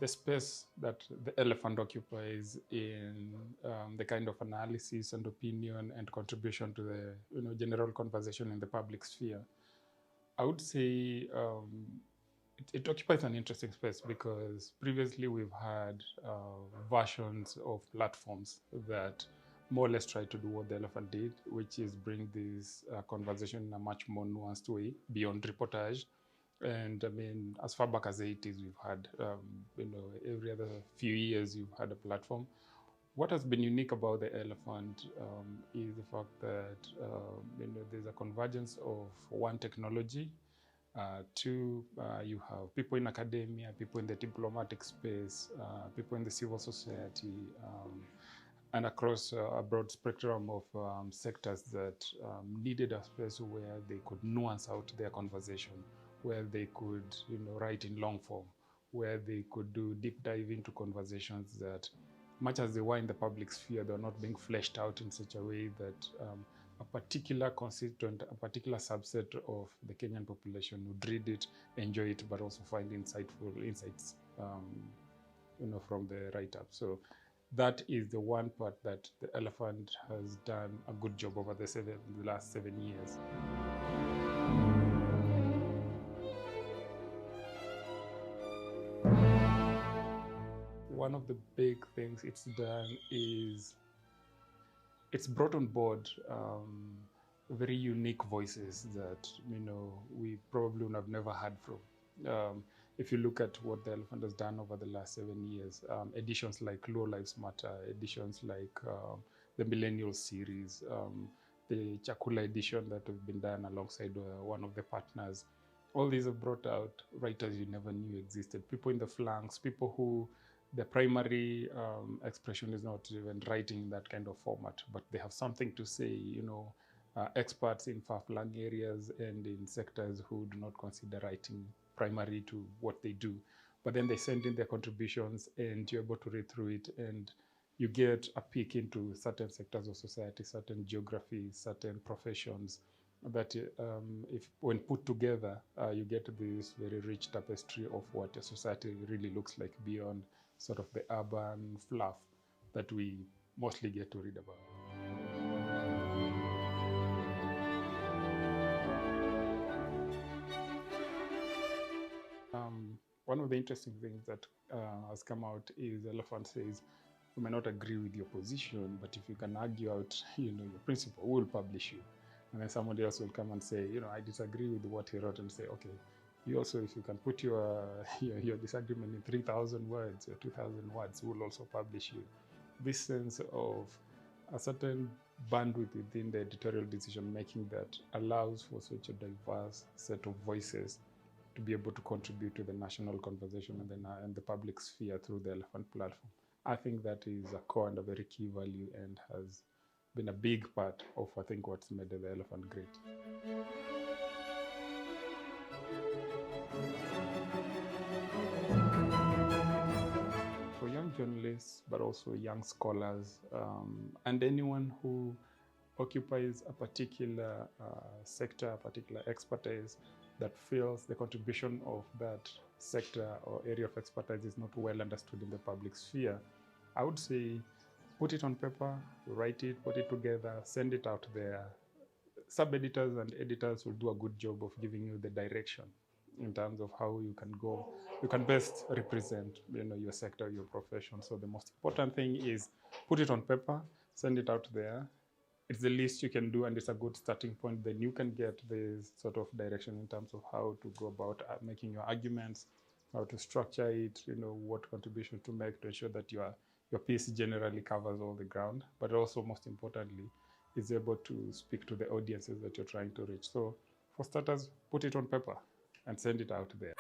the space that the elephant occupies in the kind of analysis and opinion and contribution to the general conversation in the public sphere, I would say it occupies an interesting space because previously we've had versions of platforms that more or less try to do what the elephant did, which is bring this conversation in a much more nuanced way beyond reportage. And I mean, as far back as the 80s, we've had, every other few years, you've had a platform. What has been unique about the elephant is the fact that, there's a convergence of one, technology, two, you have people in academia, people in the diplomatic space, people in the civil society, and across a broad spectrum of sectors that needed a space where they could nuance out their conversation, where they could write in long form, where they could do deep dive into conversations that, much as they were in the public sphere, they're not being fleshed out in such a way that a particular constituent, a particular subset of the Kenyan population would read it, enjoy it, but also find insightful insights from the write-up. So that is the one part that the elephant has done a good job over the last 7 years. One of the big things it's done is it's brought on board very unique voices that we probably would have never heard from. If you look at what the elephant has done over the last 7 years, editions like Low Lives Matter, editions like the Millennial series, the Chakula edition that have been done alongside one of the partners, all these have brought out writers you never knew existed, people in the flanks, people who the primary expression is not even writing in that kind of format, but they have something to say, experts in far-flung areas and in sectors who do not consider writing primary to what they do. But then they send in their contributions and you're able to read through it and you get a peek into certain sectors of society, certain geographies, certain professions that if when put together, you get this very rich tapestry of what a society really looks like beyond sort of the urban fluff that we mostly get to read about. One of the interesting things that has come out is Elephant says, we may not agree with your position, but if you can argue out your principle, we'll publish you. And then somebody else will come and say, I disagree with what he wrote, and say, okay, you also, if you can put your disagreement in 3,000 words or 2,000 words, we'll also publish you. This sense of a certain bandwidth within the editorial decision making that allows for such a diverse set of voices to be able to contribute to the national conversation and the public sphere through the Elephant platform. I think that is a core and a very key value and has been a big part of, I think, what's made the Elephant great. For young journalists, but also young scholars, and anyone who occupies a particular sector, a particular expertise that feels the contribution of that sector or area of expertise is not well understood in the public sphere, I would say put it on paper, write it, put it together, send it out there. Sub-editors and editors will do a good job of giving you the direction in terms of how you can best represent your sector, your profession. So the most important thing is put it on paper, send it out there. It's the least you can do and it's a good starting point. Then you can get this sort of direction in terms of how to go about making your arguments, how to structure it, what contribution to make to ensure that your piece generally covers all the ground, but also most importantly, is able to speak to the audiences that you're trying to reach. So for starters, put it on paper and send it out there.